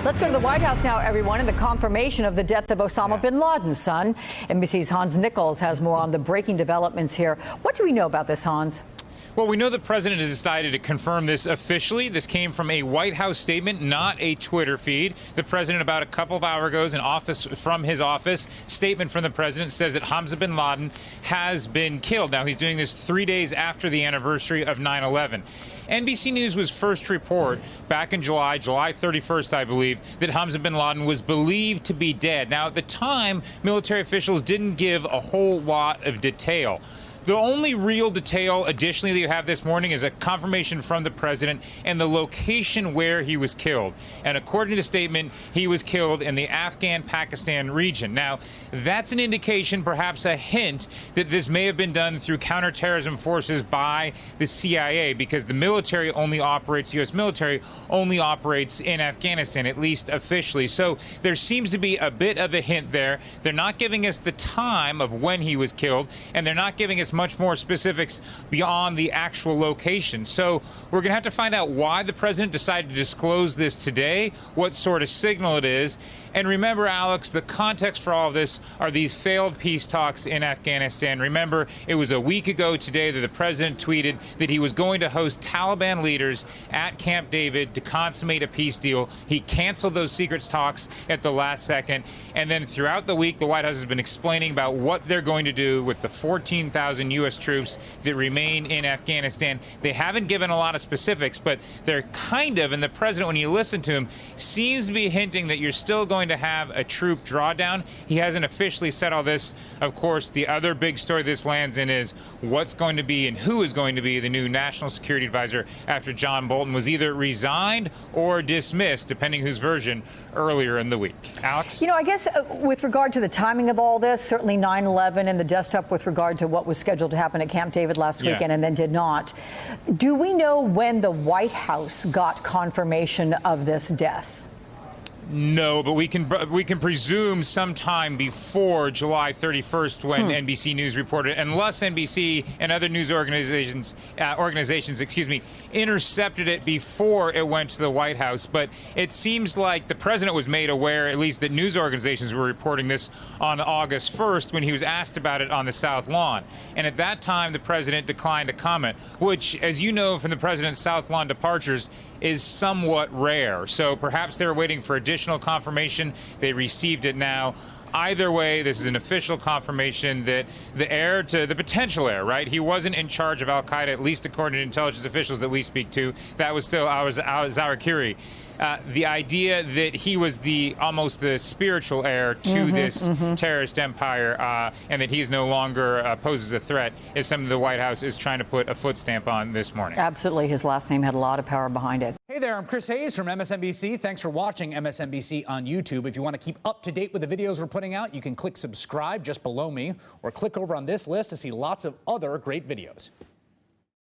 Let's go to the White House now, everyone, and the confirmation of the death of Osama Bin Laden's son. NBC's Hans Nichols has more on the breaking developments here. What do we know about this, Hans? Well, we know the president has decided to confirm this officially. This came from a White House statement, not a Twitter feed. The president, about a couple of hours ago, from his office, statement from the president says that Osama Bin Laden has been killed. Now, he's doing this 3 days after the anniversary of 9/11. NBC News was first to report back in July 31st, I believe, that Osama Bin Laden was believed to be dead. Now, at the time, military officials didn't give a whole lot of detail. The only real detail additionally that you have this morning is a confirmation from the president and the location where he was killed. And according to the statement, he was killed in the Afghan-Pakistan region. Now, that's an indication, perhaps a hint, that this may have been done through counterterrorism forces by the CIA, because the military only operates, U.S. military only operates in Afghanistan, at least officially. So there seems to be a bit of a hint there. They're not giving us the time of when he was killed, and they're not giving us much more specifics beyond the actual location. So we're going to have to find out why the president decided to disclose this today, what sort of signal it is. And remember, Alex, the context for all of this are these failed peace talks in Afghanistan. Remember, it was a week ago today that the president tweeted that he was going to host Taliban leaders at Camp David to consummate a peace deal. He canceled those secret talks at the last second. And then throughout the week, the White House has been explaining about what they're going to do with the 14,000 U.S. troops that remain in Afghanistan. They haven't given a lot of specifics, but they're kind of, and the president, when you listen to him, seems to be hinting that you're still going to have a troop drawdown. He hasn't officially said all this. Of course, the other big story this lands in is what's going to be and who is going to be the new national security advisor after John Bolton was either resigned or dismissed, depending whose version, earlier in the week. Alex? You know, I guess with regard to the timing of all this, certainly 9/11 and the dust-up with regard to what was scheduled to happen at Camp David last weekend and then did not. Do we know when the White House got confirmation of this death? No, but we can presume sometime before July 31st when NBC News reported, unless NBC and other news organizations, intercepted it before it went to the White House. But it seems like the president was made aware, at least that news organizations were reporting this on August 1st when he was asked about it on the South Lawn. And at that time, the president declined to comment, which, as you know from the president's South Lawn departures, is somewhat rare. So perhaps they were waiting for additional confirmation. They received it now. Either way, this is an official confirmation that the heir to the potential heir, right? He wasn't in charge of al-Qaeda, at least according to intelligence officials that we speak to. That was still Zawahiri. The idea that he was almost the spiritual heir to this terrorist empire and that he is no longer poses a threat is something the White House is trying to put a foot stamp on this morning. Absolutely. His last name had a lot of power behind it. Hey there, I'm Chris Hayes from MSNBC. Thanks for watching MSNBC on YouTube. If you want to keep up to date with the videos we're putting out, you can click subscribe just below me or click over on this list to see lots of other great videos.